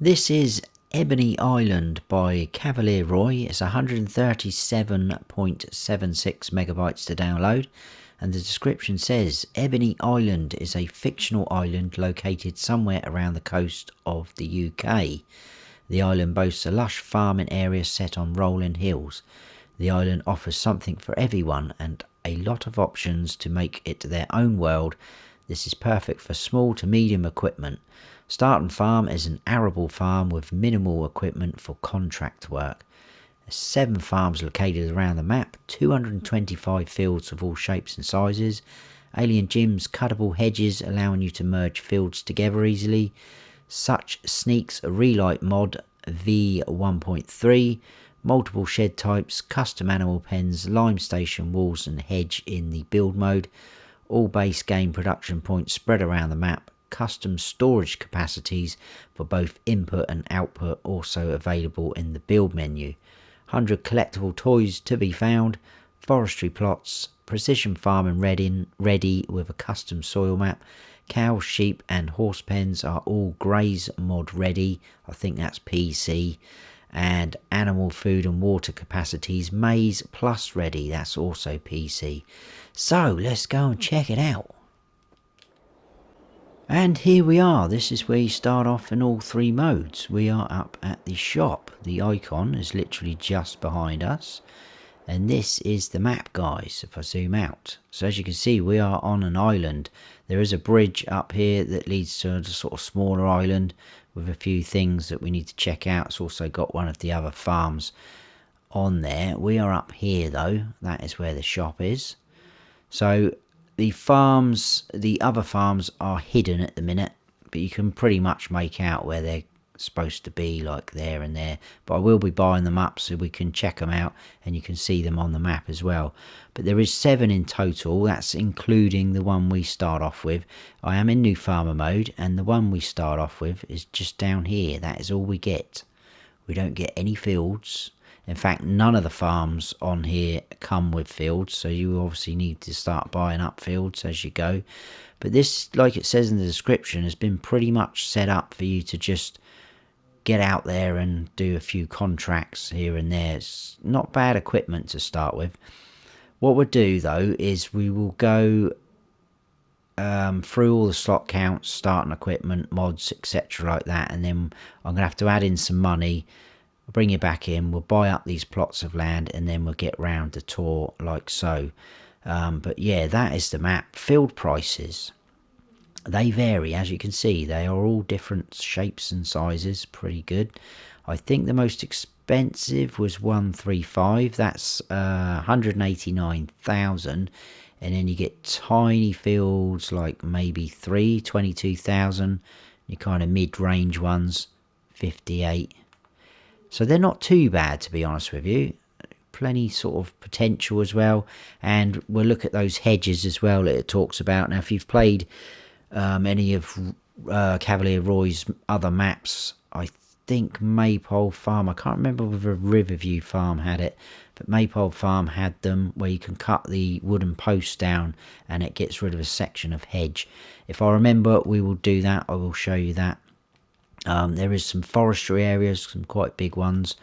This is Ebony Island by CavalierRoy. It's 137.76 megabytes to download, and the description says Ebony Island is a fictional island located somewhere around the coast of the UK. The island boasts a lush farming area set on rolling hills. The island offers something for everyone and a lot of options to make it their own world. This is perfect for small to medium equipment. Starting farm is an arable farm with minimal equipment for contract work. There's 7 farms located around the map, 225 fields of all shapes and sizes, alien gyms, cuttable hedges allowing you to merge fields together easily, Suchsneaks relight mod v1.3, multiple shed types, custom animal pens, lime station walls and hedge in the build mode, all base game production points spread around the map, custom storage capacities for both input and output also available in the build menu, 100 collectible toys to be found, forestry plots, precision farming ready with a custom soil map, cow, sheep and horse pens are all graze mod ready, I think that's PC, and animal food and water capacities maize plus ready, that's also PC. So let's go and check it out. And here we are. This is where you start off in all 3 modes. We are up at the shop. The icon is literally just behind us. And this is the map, guys, if I zoom out. So as you can see, we are on an island. There is a bridge up here that leads to a sort of smaller island with a few things that we need to check out. It's also got one of the other farms on there. We are up here, though. That is where the shop is. So the other farms are hidden at the minute, but you can pretty much make out where they're supposed to be, like there and there. But I will be buying them up so we can check them out and you can see them on the map as well. But there is 7 in total, that's including the one we start off with. I am in new farmer mode, and the one we start off with is just down here. That is all we get. We don't get any fields. In fact, none of the farms on here come with fields, so you obviously need to start buying up fields as you go. But this, like it says in the description, has been pretty much set up for you to just get out there and do a few contracts here and there. It's not bad equipment to start with. What we'll do, though, is we will go through all the slot counts, starting equipment, mods, etc. like that, and then I'm going to have to add in some money. I'll bring you back in, we'll buy up these plots of land, and then we'll get round the tour like so. But yeah, that is the map. Field prices, they vary, as you can see. They are all different shapes and sizes, pretty good. I think the most expensive was 135, that's 189,000, and then you get tiny fields like maybe 22,000, your kind of mid-range ones 58. So they're not too bad, to be honest with you. Plenty sort of potential as well. And we'll look at those hedges as well that it talks about. Now, if you've played any of CavalierRoy's other maps, I think Maypole Farm, I can't remember whether Riverview Farm had it, but Maypole Farm had them where you can cut the wooden posts down and it gets rid of a section of hedge. If I remember, we will do that. I will show you that. There is some forestry areas, some quite big ones.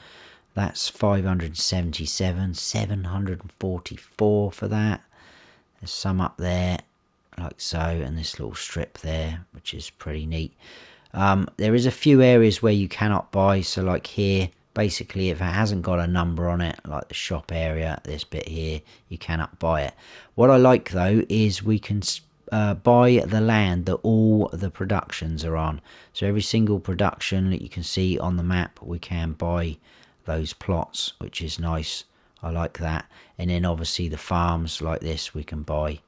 That's 577, 744 for that. There's some up there, like so, and this little strip there, which is pretty neat. There is a few areas where you cannot buy, so like here, basically if it hasn't got a number on it, like the shop area, this bit here, you cannot buy it. What I like, though, is we can buy the land that all the productions are on. So every single production that you can see on the map, we can buy those plots, which is nice. I like that. And then obviously the farms like this we can buy.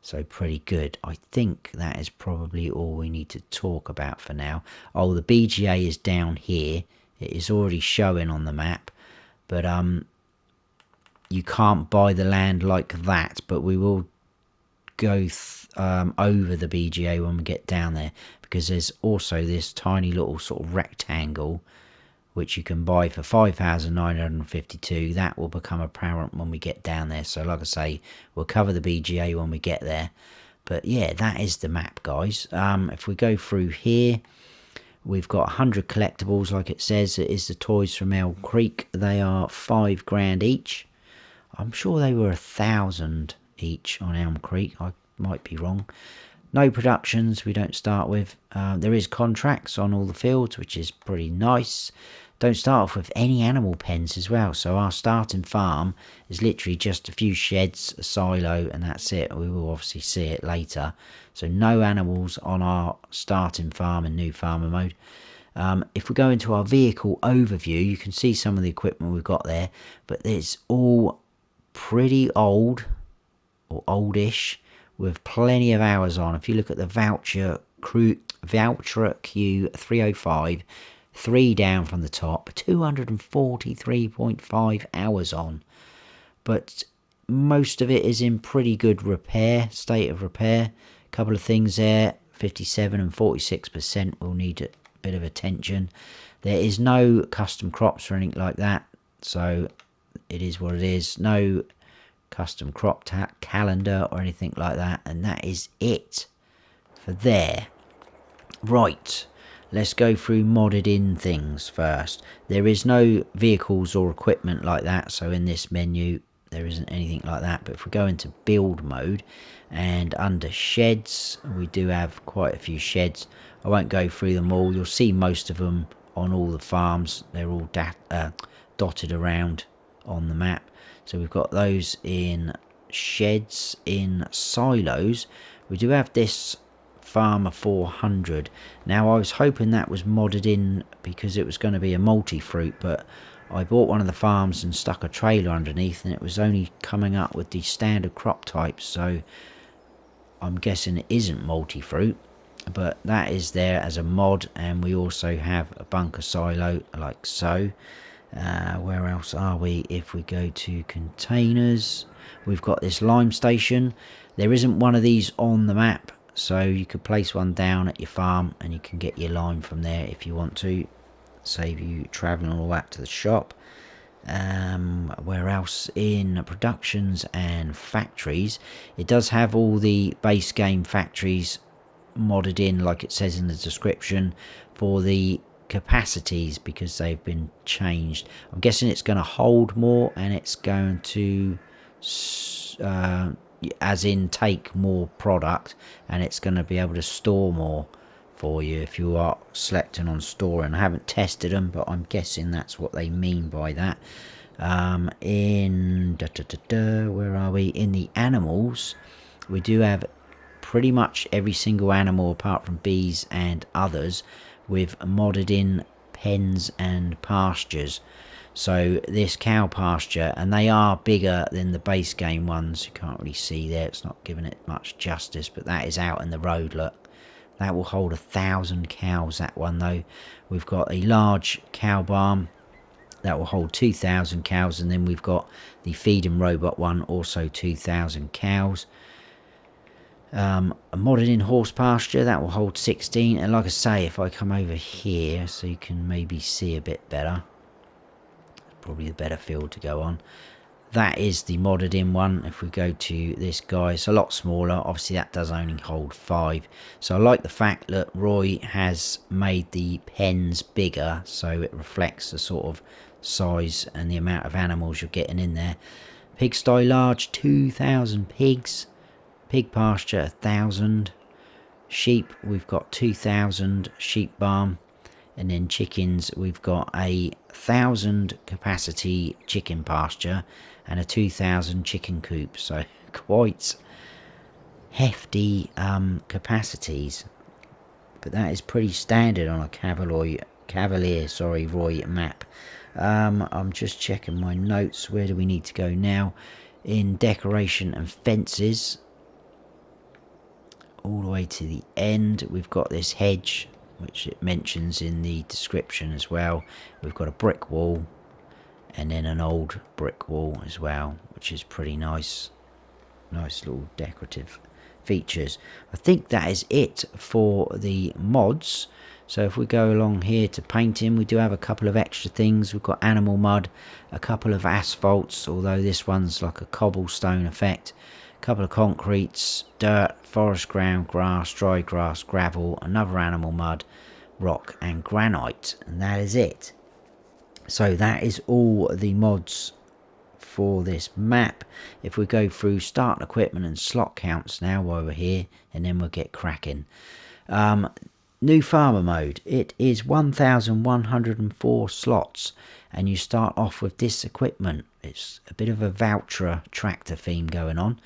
So pretty good. I think that is probably all we need to talk about for now. Oh, the BGA is down here. It is already showing on the map, but you can't buy the land like that, but we will go over the BGA when we get down there, because there's also this tiny little sort of rectangle which you can buy for 5,952. That will become apparent when we get down there. So like I say, we'll cover the BGA when we get there. But yeah, that is the map, guys. If we go through here, We've got 100 collectibles, like it says. It is the toys from Elm Creek. They are £5 each. I'm sure they were 1,000 each on Elm Creek. I might be wrong. No productions we don't start with. There is contracts on all the fields, which is pretty nice. Don't start off with any animal pens as well. So our starting farm is literally just a few sheds, a silo, and that's it. We will obviously see it later. So no animals on our starting farm in new farmer mode. If we go into our vehicle overview, you can see some of the equipment we've got there, but it's all pretty old or oldish with plenty of hours on. If you look at the Voucher Q305, 3 down from the top, 243.5 hours on. But most of it is in pretty good state of repair. A couple of things there, 57 and 46% will need a bit of attention. There is no custom crops or anything like that, so it is what it is. No custom crop calendar or anything like that, and that is it for there. Right, let's go through modded in things first. There is no vehicles or equipment like that, so in this menu there isn't anything like that. But if we go into build mode and under sheds, we do have quite a few sheds. I won't go through them all. You'll see most of them on all the farms. They're all dotted around on the map. So we've got those in sheds. In silos, we do have this Farmer 400. Now I was hoping that was modded in because it was going to be a multi-fruit, but I bought one of the farms and stuck a trailer underneath, and it was only coming up with the standard crop types, so I'm guessing it isn't multi-fruit. But that is there as a mod, and we also have a bunker silo like so. Where else are we? If we go to containers, we've got this lime station. There isn't one of these on the map, so you could place one down at your farm and you can get your lime from there if you want to, save you traveling all that to the shop. Where else? In productions and factories, it does have all the base game factories modded in, like it says in the description, for the capacities because they've been changed. I'm guessing it's going to hold more, and it's going to as in take more product, and it's going to be able to store more for you if you are selecting on store. And I haven't tested them, but I'm guessing that's what they mean by that. Where are we? In the animals, we do have pretty much every single animal apart from bees and others with modded in pens and pastures. So this cow pasture, and they are bigger than the base game ones. You can't really see there, it's not giving it much justice, but that is out in the road. Look, that will hold 1,000 cows, that one though. We've got a large cow barn that will hold 2,000 cows, and then we've got the feeding robot one, also 2,000 cows. A modded in horse pasture that will hold 16, and like I say, if I come over here so you can maybe see a bit better, probably the better field to go on, that is the modded in one. If we go to this guy, it's a lot smaller. Obviously that does only hold 5, so I like the fact that Roy has made the pens bigger so it reflects the sort of size and the amount of animals you're getting in there. Pigsty large, 2,000 pigs. Pig pasture 1,000. Sheep, we've got 2,000 sheep barn. And then chickens, we've got a 1,000 capacity chicken pasture and a 2,000 chicken coop. So quite hefty capacities. But that is pretty standard on a CavalierRoy map. I'm just checking my notes. Where do we need to go now? In decoration and fences, all the way to the end, we've got this hedge, which it mentions in the description as well. We've got a brick wall and then an old brick wall as well, which is pretty nice. Nice little decorative features. I think that is it for the mods. So if we go along here to painting, we do have a couple of extra things. We've got animal mud, a couple of asphalts, although this one's like a cobblestone effect, a couple of concretes, dirt, forest ground, grass, dry grass, gravel, another animal mud, rock and granite, and that is it. So that is all the mods for this map. If we go through start equipment and slot counts now while we're here, and then we'll get cracking. New farmer mode, it is 1104 slots, and you start off with this equipment. It's a bit of a Valtra tractor theme going on.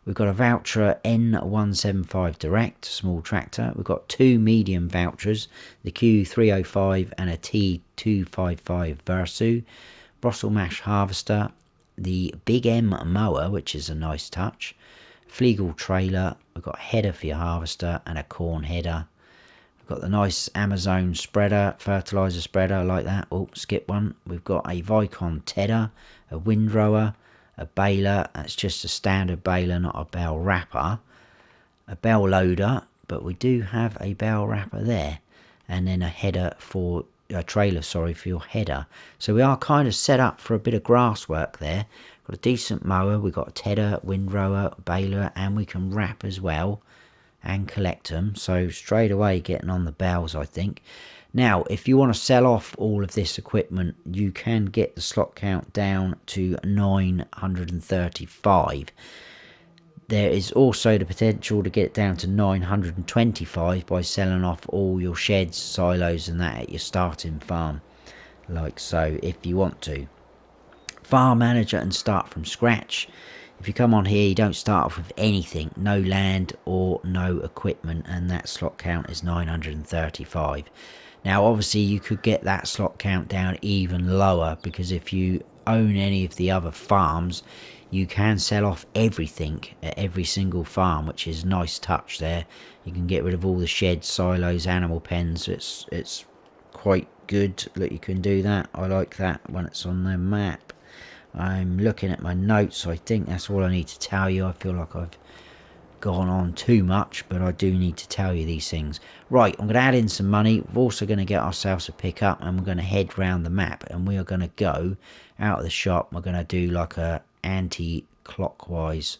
We've got a Valtra N175 Direct, small tractor. We've got two medium Valtras, the Q305 and a T255 Versu, Brussels mash harvester, the Big M mower, which is a nice touch, Flegel trailer. We've got a header for your harvester and a corn header. We've got the nice Amazon spreader, fertilizer spreader, I like that. Oh, skip one. We've got a Vicon tedder, a windrower, a baler. That's just a standard baler, not a bell wrapper. A bell loader, but we do have a bell wrapper there. And then a header for a trailer, sorry, for your header. So we are kind of set up for a bit of grass work there. Got a decent mower, we've got a tedder, windrower, baler, and we can wrap as well and collect them. So straight away getting on the bells, I think. Now, if you want to sell off all of this equipment, you can get the slot count down to 935. There is also the potential to get it down to 925 by selling off all your sheds, silos and that at your starting farm. Like so, if you want to. Farm manager and start from scratch. If you come on here, you don't start off with anything. No land or no equipment, and that slot count is 935. Now, obviously, you could get that slot count down even lower, because if you own any of the other farms, you can sell off everything at every single farm, which is a nice touch there. You can get rid of all the sheds, silos, animal pens. It's quite good that you can do that. I like that when it's on the map. I'm looking at my notes, so I think that's all I need to tell you. I feel like I've gone on too much, but I do need to tell you these things. Right, I'm going to add in some money. We're also going to get ourselves a pickup, and we're going to head round the map, and we are going to go out of the shop. We're going to do like a anti-clockwise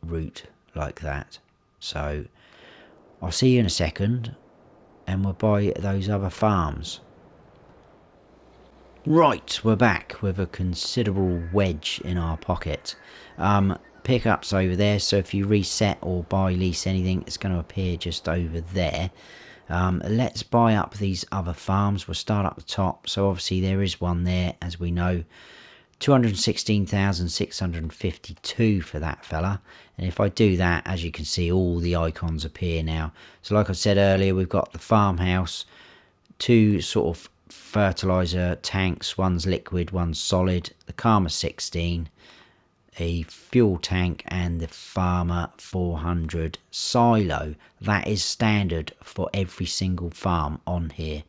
route like that. So I'll see you in a second, and we'll buy those other farms. Right, we're back with a considerable wedge in our pocket. Pickups over there, so if you reset or buy lease anything, it's going to appear just over there. Let's buy up these other farms. We'll start up the top. So obviously there is one there, as we know. 216,652 for that fella. And if I do that, as you can see, all the icons appear now. So like I said earlier, we've got the farmhouse, two sort of fertilizer tanks, one's liquid, one's solid, the Karma 16, a fuel tank, and the Farmer 400 silo. That is standard for every single farm on here.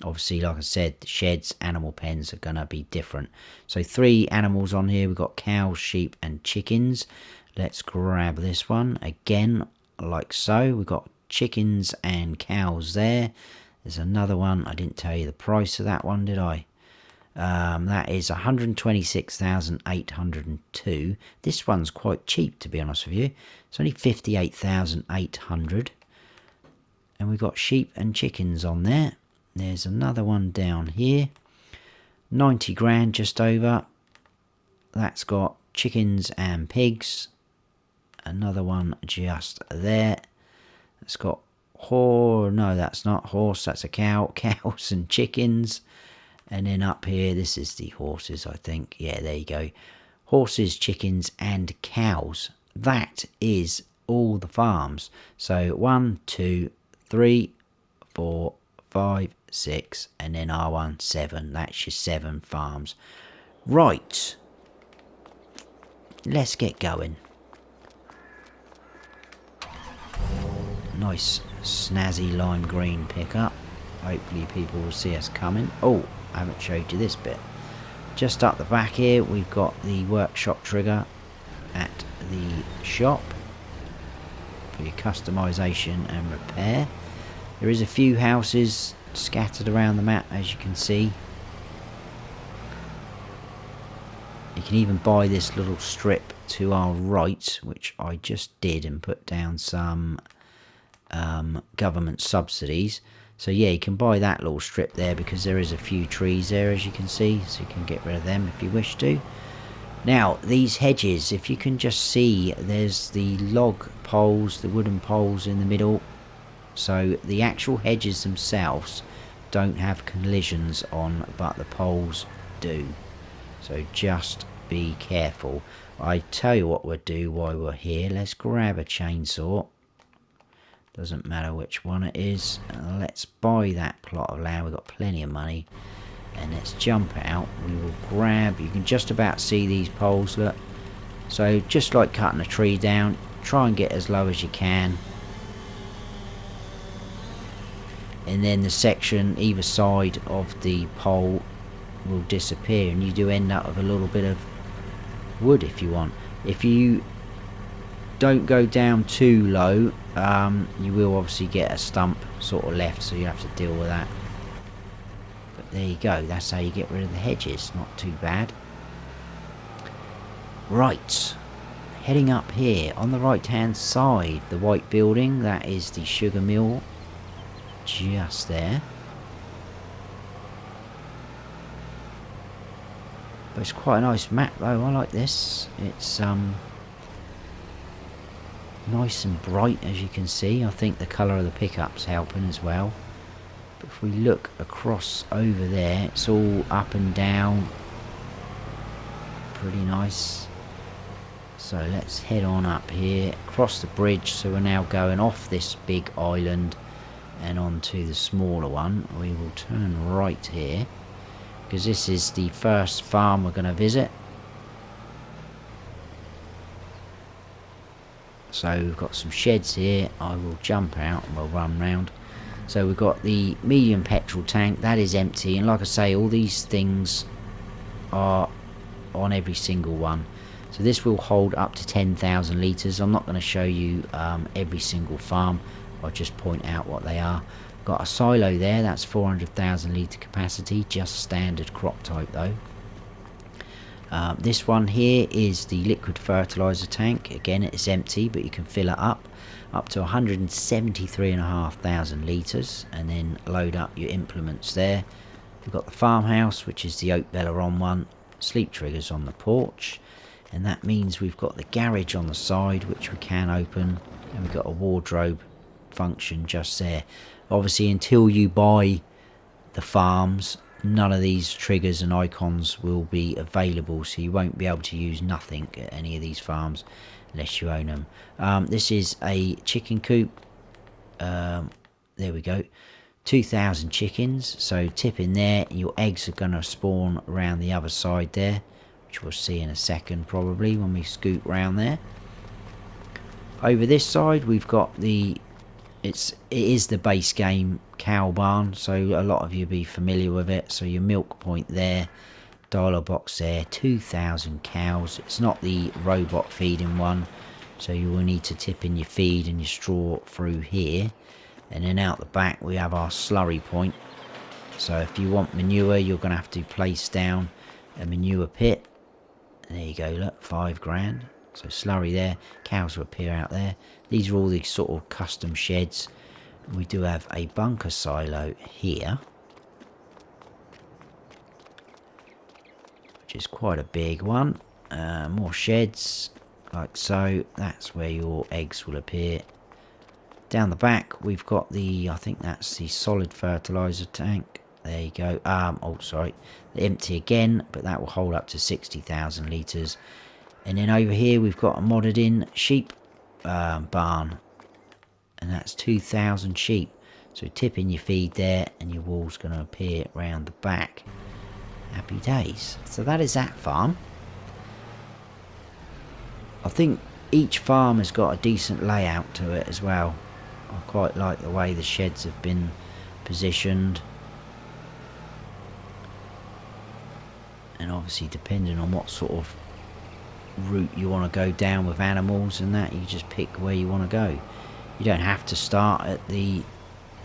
Obviously, like I said, the sheds, animal pens are going to be different. So 3 animals on here. We've got cows, sheep and chickens. Let's grab this one again, like so. We've got chickens and cows there. There's another one. I didn't tell you the price of that one, did I? That is 126,802. This one's quite cheap, to be honest with you. It's only 58,800. And we've got sheep and chickens on there. There's another one down here. 90 grand just over. That's got chickens and pigs. Another one just there. It's got no, that's not horse, that's a cow. Cows and chickens. And then up here, this is the horses, I think. Yeah, there you go. Horses, chickens and cows. That is all the farms. So 1, 2, 3, 4, 5, 6, and then R1, 7. That's your 7 farms. Right. Let's get going. Nice snazzy lime green pickup. Hopefully people will see us coming. Oh, I haven't showed you this bit. Just up the back here, we've got the workshop trigger at the shop for your customization and repair. There is a few houses scattered around the map, as you can see. You can even buy this little strip to our right, which I just did, and put down some government subsidies. So yeah, you can buy that little strip there because there is a few trees there, as you can see, so you can get rid of them if you wish to. Now these hedges, if you can just see, there's the log poles, the wooden poles in the middle. So the actual hedges themselves don't have collisions on, but the poles do. So just be careful. I tell you what we'll do while we're here. Let's grab a chainsaw. Doesn't matter which one it is. Let's buy that plot of land. We've got plenty of money. And let's jump out. We will grab, you can just about see these poles, look. So just like cutting a tree down, try and get as low as you can. And then the section either side of the pole will disappear, and you do end up with a little bit of wood if you want. If you don't go down too low, you will obviously get a stump sort of left, so you have to deal with that. But there you go, that's how you get rid of the hedges. Not too bad. Right, heading up here on the right hand side, the white building, that is the sugar mill, just there. But it's quite a nice map though, I like this. It's nice and bright, as you can see. I think the colour of the pickup's helping as well. But if we look across over there, it's all up and down. Pretty nice. So let's head on up here, across the bridge. So we're now going off this big island and onto the smaller one. We will turn right here, because this is the first farm we're going to visit. So we've got some sheds here. I will jump out and we'll run round. So we've got the medium petrol tank, that is empty, and like I say, all these things are on every single one. So this will hold up to 10,000 litres. I'm not going to show you every single farm, I'll just point out what they are. Got a silo there, that's 400,000 litre capacity, just standard crop type though. This one here is the liquid fertilizer tank. Again, it's empty, but you can fill it up to 173,500 litres, and then load up your implements there. We've got the farmhouse, which is the oak Belleron one, sleep triggers on the porch, and that means we've got the garage on the side, which we can open, and we've got a wardrobe function just there. Obviously, until you buy the farms, none of these triggers and icons will be available, so you won't be able to use nothing at any of these farms unless you own them. This is a chicken coop. There we go, 2,000 chickens. So tip in there, your eggs are going to spawn around the other side there, which we'll see in a second probably when we scoot round there. Over this side we've got the it is the base game cow barn, so a lot of you will be familiar with it. So your milk point there, dialogue box there, 2,000 cows. It's not the robot feeding one, so you will need to tip in your feed and your straw through here. And then out the back we have our slurry point. So if you want manure, you're going to have to place down a manure pit. And there you go, look, 5 grand. So slurry there, cows will appear out there. These are all these sort of custom sheds. We do have a bunker silo here, which is quite a big one. More sheds, like so. That's where your eggs will appear. Down the back, we've got the, I think that's the solid fertilizer tank. There you go. Oh, sorry, empty again, but that will hold up to 60,000 litres. And then over here we've got a modded in sheep barn, and that's 2,000 sheep. So tip in your feed there and your wool's going to appear around the back. Happy days. So that is that farm. I think each farm has got a decent layout to it as well. I quite like the way the sheds have been positioned, and obviously depending on what sort of route you want to go down with animals and that, you just pick where you want to go. You don't have to start at the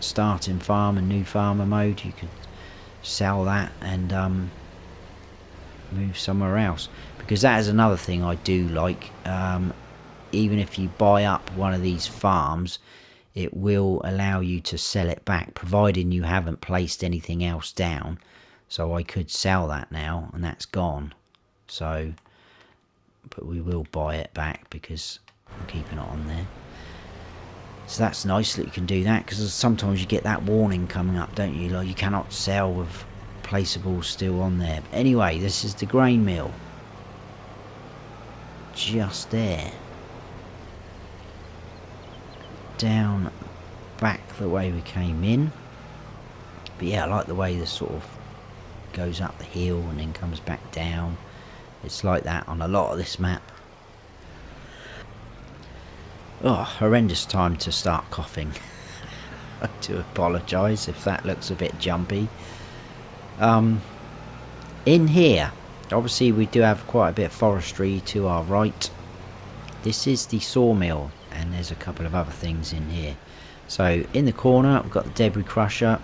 starting farm and new farmer mode. You could sell that and move somewhere else, because that is another thing I do like. Even if you buy up one of these farms, it will allow you to sell it back, providing you haven't placed anything else down. So I could sell that now, and that's gone. So, but we will buy it back because I'm keeping it on there. So that's nice that you can do that, because sometimes you get that warning coming up, don't you? Like, you cannot sell with placeables still on there. But anyway, this is the grain mill. Just there. Down back the way we came in. But yeah, I like the way this sort of goes up the hill and then comes back down. It's like that on a lot of this map. Oh, horrendous time to start coughing. I do apologise if that looks a bit jumpy. In here, obviously we do have quite a bit of forestry to our right. This is the sawmill, and there's a couple of other things in here. So in the corner we've got the debris crusher.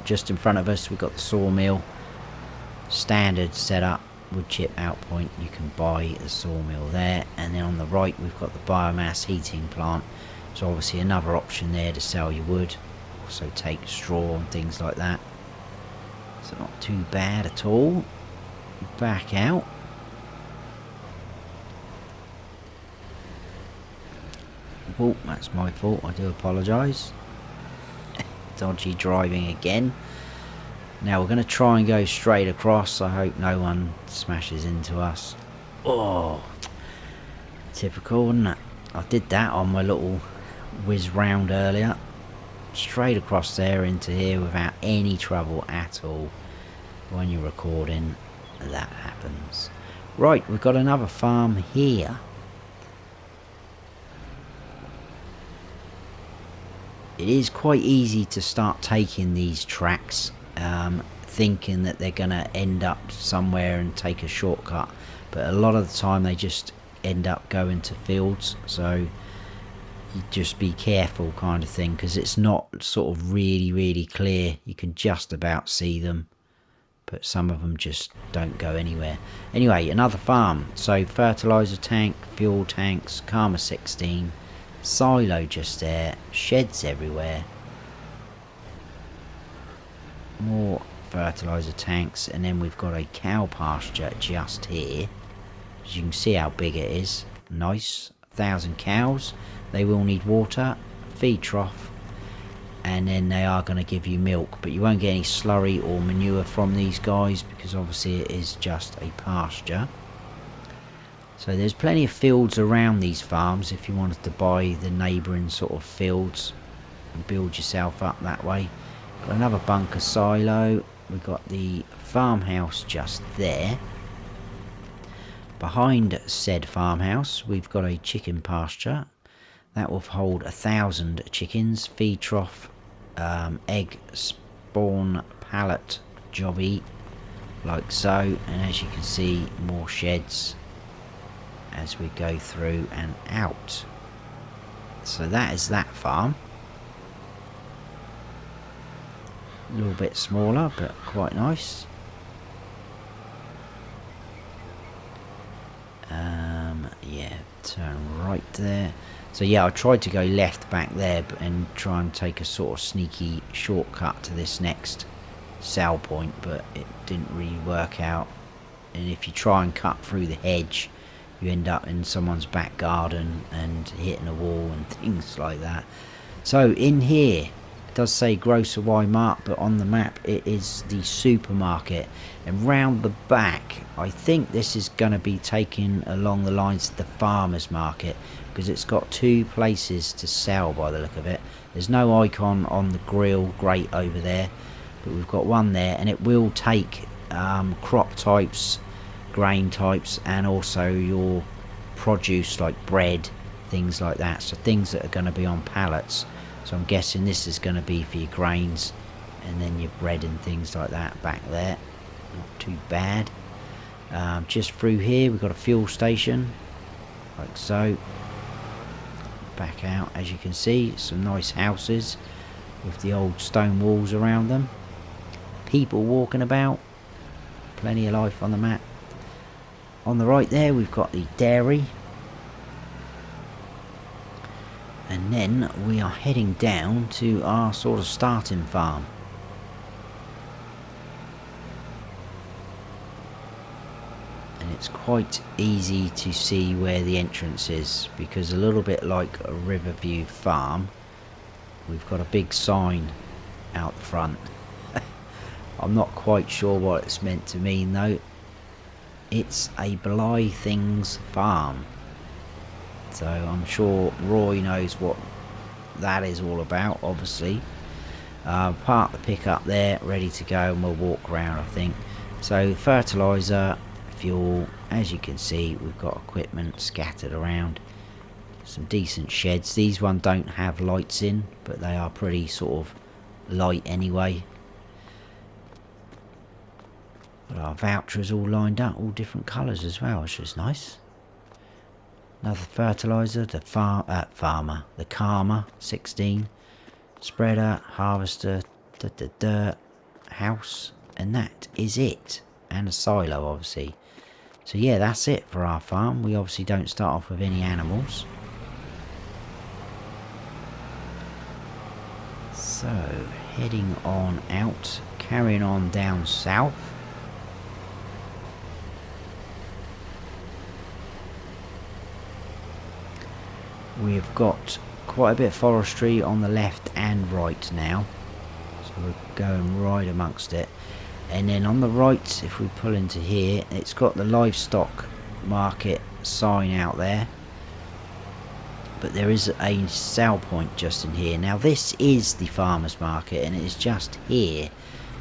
Just in front of us we've got the sawmill. Standard setup. Wood chip out point, you can buy the sawmill there, and then on the right we've got the biomass heating plant. So obviously another option there to sell your wood, also take straw and things like that. So not too bad at all. Back out. Oh, that's my fault, I do apologise. Dodgy driving again. Now we're going to try and go straight across. I hope no one smashes into us. Oh, typical, isn't it? I did that on my little whiz round earlier. Straight across there into here without any trouble at all. When you're recording, that happens. Right, we've got another farm here. It is quite easy to start taking these tracks. Thinking that they're gonna end up somewhere and take a shortcut, but a lot of the time they just end up going to fields, so you just be careful kind of thing, because it's not sort of really clear. You can just about see them, but some of them just don't go anywhere. Anyway, another farm. So fertilizer tank, fuel tanks, Karma 16, silo just there, sheds everywhere, more fertilizer tanks, and then we've got a cow pasture just here. As you can see how big it is. Nice. 1,000 cows. They will need water, feed trough, and then they are going to give you milk, but you won't get any slurry or manure from these guys because obviously it is just a pasture. So there's plenty of fields around these farms if you wanted to buy the neighbouring sort of fields and build yourself up that way. Got another bunker silo. We've got the farmhouse just there. Behind said farmhouse we've got a chicken pasture. That will hold 1,000 chickens. Feed trough, egg spawn pallet jobby, like so. And as you can see, more sheds as we go through and out. So that is that farm. A little bit smaller, but quite nice. Yeah, turn right there. So yeah, I tried to go left back there and try and take a sort of sneaky shortcut to this next sell point, but it didn't really work out. And if you try and cut through the hedge, you end up in someone's back garden and hitting a wall and things like that. So in here, it does say Grocer Y Mart, but on the map it is the supermarket. And round the back, I think this is going to be taken along the lines of the farmer's market, because it's got two places to sell by the look of it. There's no icon on the grill grate over there, but we've got one there, and it will take crop types, grain types, and also your produce like bread, things like that. So things that are going to be on pallets. So I'm guessing this is going to be for your grains, and then your bread and things like that back there. Not too bad. Just through here we've got a fuel station, like so. Back out, as you can see, some nice houses with the old stone walls around them. People walking about. Plenty of life on the map. On the right there we've got the dairy. And then we are heading down to our sort of starting farm. And it's quite easy to see where the entrance is, because a little bit like a Riverview farm, we've got a big sign out front. I'm not quite sure what it's meant to mean though. It's a Blythings farm. So I'm sure Roy knows what that is all about, obviously. Park the pickup there, ready to go, and we'll walk around, I think. So fertiliser, fuel, as you can see, we've got equipment scattered around. Some decent sheds. These ones don't have lights in, but they are pretty sort of light anyway. Got our vouchers all lined up, all different colours as well, which is nice. Another fertiliser, the farmer, the Karma 16, spreader, harvester, house, and that is it. And a silo, obviously. So yeah, that's it for our farm. We obviously don't start off with any animals. So heading on out, carrying on down south. We've got quite a bit of forestry on the left and right now, so we're going right amongst it. And then on the right, if we pull into here, it's got the livestock market sign out there, but there is a sell point just in here. Now this is the farmers market and it is just here,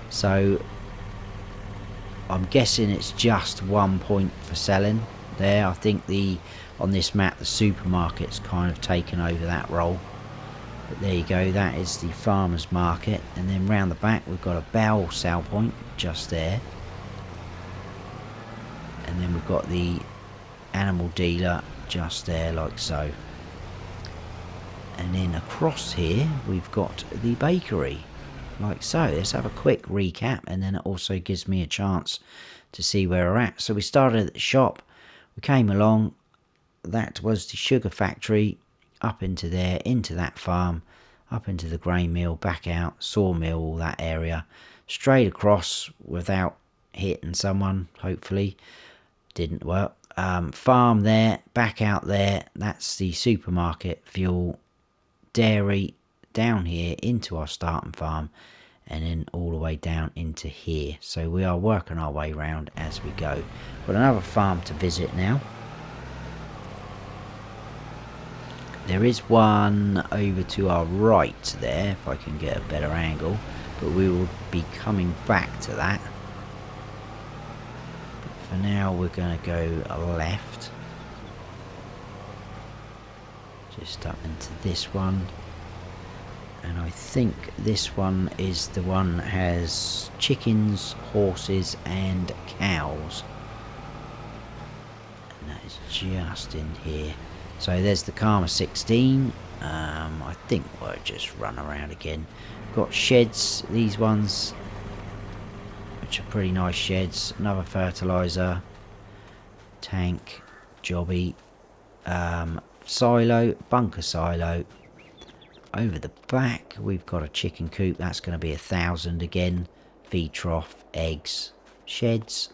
so I'm guessing it's just one point for selling there. I think on this map the supermarket's kind of taken over that role. But there you go, that is the farmers market. And then round the back we've got a bell sell point just there. And then we've got the animal dealer just there, like so. And then across here we've got the bakery, like so. Let's have a quick recap, and then it also gives me a chance to see where we're at. So we started at the shop, we came along, that was the sugar factory, up into there, into that farm, up into the grain mill, back out, sawmill, all that area, straight across without hitting someone, hopefully. Didn't work. Farm there, back out there, that's the supermarket, fuel, dairy, down here into our starting farm, and then all the way down into here. So we are working our way around as we go. Got another farm to visit now. There is one over to our right there, if I can get a better angle, but we will be coming back to that. But for now we're going to go left, just up into this one, and I think this one is the one that has chickens, horses and cows, and that is just in here. So there's the Karma 16. I think we'll just run around again. Got sheds, these ones, which are pretty nice sheds. Another fertiliser, tank, jobby, silo, bunker silo. Over the back we've got a chicken coop, that's going to be 1,000 again. Feed trough, eggs, sheds,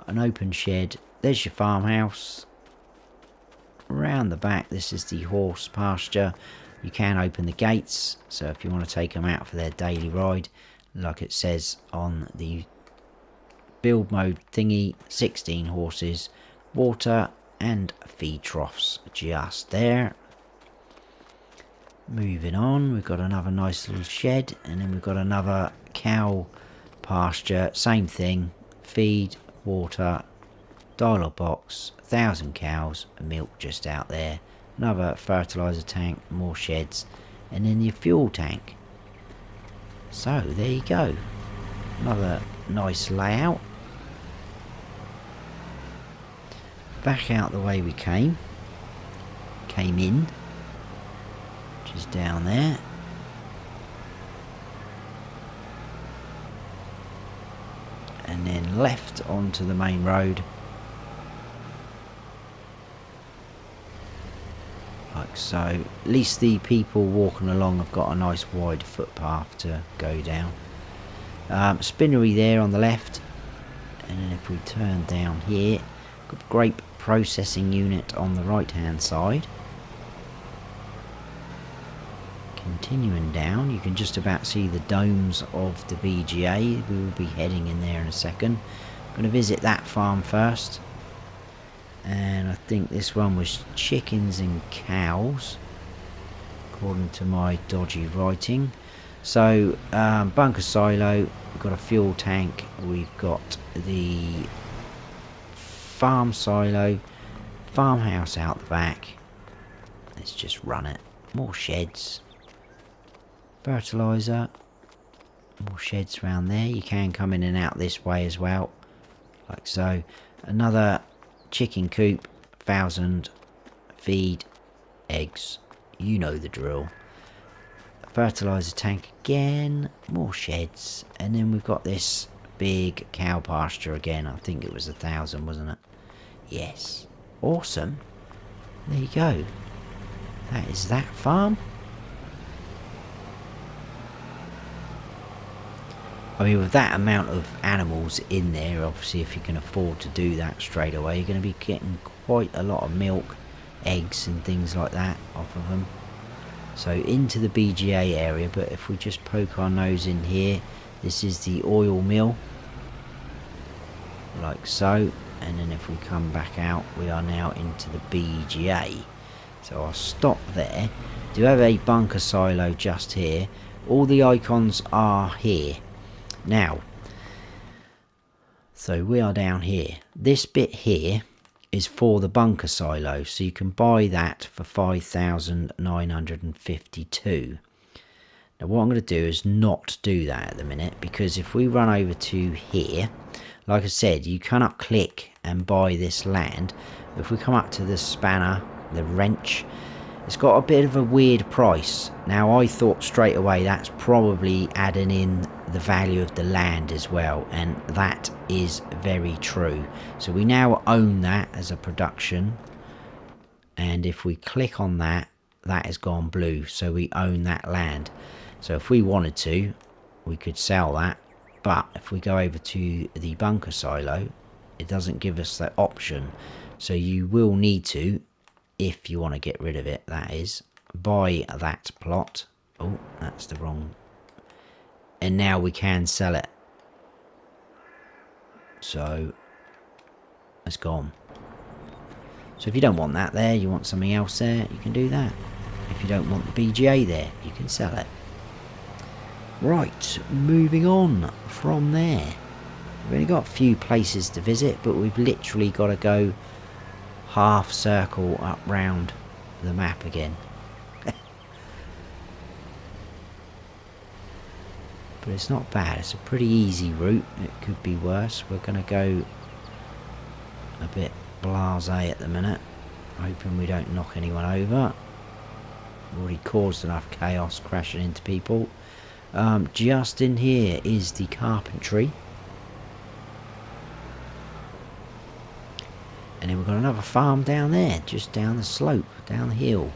an open shed. There's your farmhouse. Around the back, this is the horse pasture. You can open the gates, so if you want to take them out for their daily ride, like it says on the build mode thingy, 16 horses, water and feed troughs just there. Moving on, we've got another nice little shed, and then we've got another cow pasture, same thing, feed, water, dialogue box, 1,000 cows, milk just out there, another fertiliser tank, more sheds, and then your fuel tank. So there you go, another nice layout. Back out the way we came in, which is down there. And then left onto the main road. like so. At least the people walking along have got a nice wide footpath to go down. Spinnery there on the left, and then if we turn down here, got grape processing unit on the right hand side. Continuing down, you can just about see the domes of the BGA. We will be heading in there in a second. I'm going to visit that farm first, and I think this one was chickens and cows according to my dodgy writing. So bunker silo, we've got a fuel tank, we've got the farm silo, farmhouse out the back. Let's just run it. More sheds, fertilizer, more sheds around there. You can come in and out this way as well, like so. Another chicken coop, 1,000 feed, eggs, you know the drill. Fertilizer tank again, more sheds, and then we've got this big cow pasture again. I think it was 1,000, wasn't it? Yes, awesome. There you go. That is that farm. I mean, with that amount of animals in there, obviously if you can afford to do that straight away, you're going to be getting quite a lot of milk, eggs and things like that off of them. So into the BGA area, but if we just poke our nose in here, this is the oil mill, like so. And then if we come back out, we are now into the BGA. So I'll stop there. Do have a bunker silo just here. All the icons are here. Now, so we are down here. This bit here is for the bunker silo, so you can buy that for 5,952. Now what I'm going to do is not do that at the minute, because if we run over to here, like I said, you cannot click and buy this land. If we come up to the spanner, the wrench, it's got a bit of a weird price. Now I thought straight away that's probably adding in the value of the land as well, and that is very true. So we now own that as a production, and if we click on that, that has gone blue, so we own that land. So if we wanted to, we could sell that, but if we go over to the bunker silo, it doesn't give us that option. So you will need to, if you want to get rid of it, that is, buy that plot. Oh, that's the wrong. And now we can sell it. So it's gone. So if you don't want that there, you want something else there, you can do that. If you don't want the BGA there, you can sell it. Right, moving on from there. We've only got a few places to visit, but we've literally got to go half circle up round the map again. But it's not bad, it's a pretty easy route. It could be worse. We're going to go a bit blasé at the minute, hoping we don't knock anyone over. We've already caused enough chaos crashing into people. Just in here is the carpentry, and then we've got another farm down there, just down the slope, down the hill.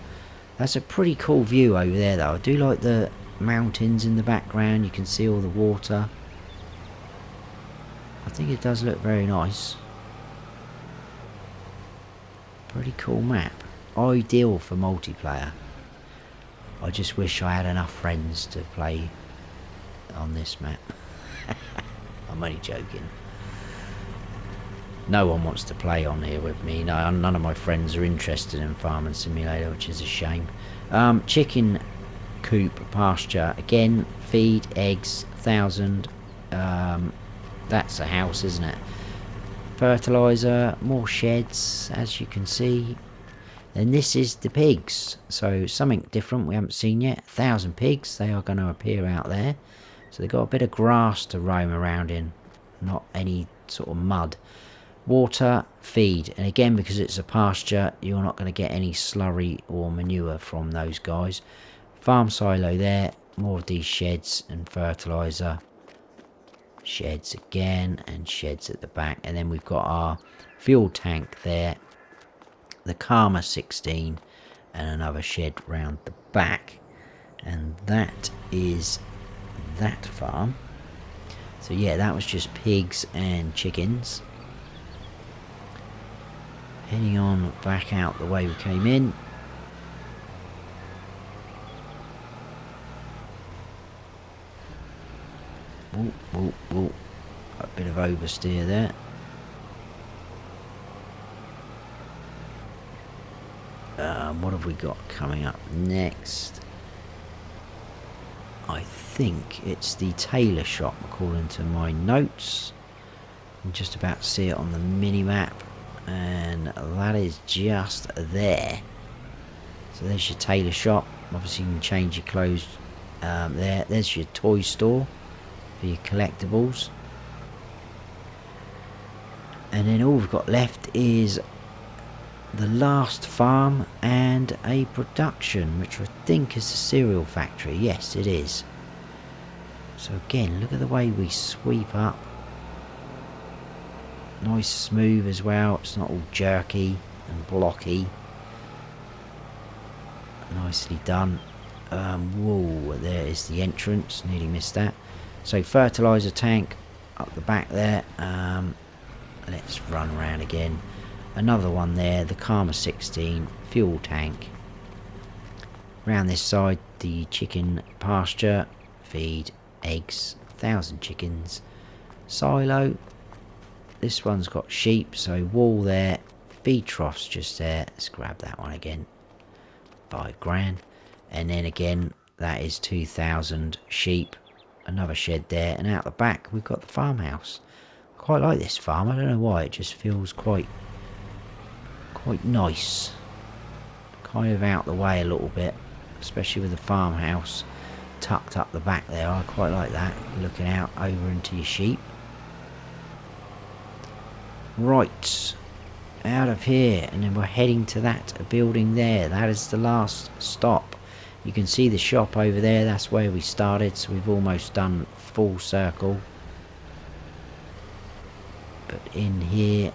That's a pretty cool view over there though. I do like the mountains in the background. You can see all the water. I think it does look very nice. Pretty cool map, ideal for multiplayer. I just wish I had enough friends to play on this map. I'm only joking. No one wants to play on here with me. No, none of my friends are interested in Farming Simulator, which is a shame. Chicken coop pasture again, feed, eggs, 1,000. That's a house, isn't it? Fertilizer, more sheds, as you can see. And this is the pigs, so something different we haven't seen yet. 1,000 pigs, they are going to appear out there. So they've got a bit of grass to roam around in, not any sort of mud. Water, feed, and again, because it's a pasture, you're not going to get any slurry or manure from those guys. Farm silo there, more of these sheds and fertilizer. Sheds again, and sheds at the back. And then we've got our fuel tank there. The Karma 16, and another shed round the back, and that is that farm. So yeah, that was just pigs and chickens. Heading on back out the way we came in. Ooh, ooh, ooh. A bit of oversteer there. What have we got coming up next? I think it's the tailor shop according to my notes. I'm just about to see it on the mini map, and that is just there. So there's your tailor shop. Obviously you can change your clothes there. There's your toy store for your collectibles. And then all we've got left is the last farm and a production, which I think is the cereal factory. Yes, it is. So again, look at the way we sweep up. Nice smooth as well. It's not all jerky and blocky. Nicely done. Whoa, there is the entrance. Nearly missed that. So fertilizer tank up the back there. Let's run around again. Another one there, the Karma 16 fuel tank. Round this side, the chicken pasture, feed, eggs, 1,000 chickens. Silo. This one's got sheep, so wall there, feed troughs just there. Let's grab that one again. 5 grand. And then again, that is 2,000 sheep. Another shed there, and out the back we've got the farmhouse. Quite like this farm. I don't know why, it just feels quite nice. Kind of out the way a little bit, especially with the farmhouse tucked up the back there. I quite like that, looking out over into your sheep. Right, out of here, and then we're heading to that building there. That is the last stop. You can see the shop over there. That's where we started, so we've almost done full circle. But in here,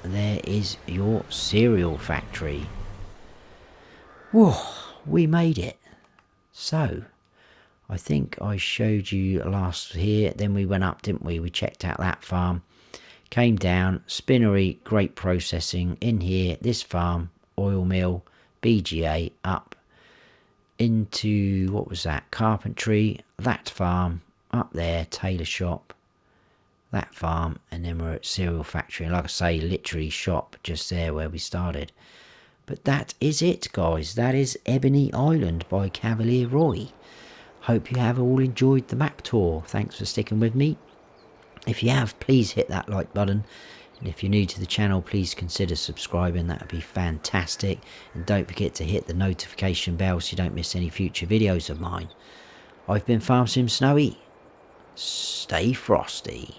there is your cereal factory. Whoa, we made it. So I think I showed you last here, then we went up, didn't we? We checked out that farm, came down, spinnery, grape processing, in here, this farm, oil mill, BGA, up into, what was that, carpentry, that farm, up there, tailor shop, that farm, and then we're at cereal factory. And like I say, literally shop just there where we started. But that is it, guys. That is Ebony Island by CavalierRoy. Hope you have all enjoyed the map tour. Thanks for sticking with me. If you have, please hit that like button. And if you're new to the channel, please consider subscribing. That would be fantastic. And don't forget to hit the notification bell so you don't miss any future videos of mine. I've been Farm Sim Snowy. Stay frosty.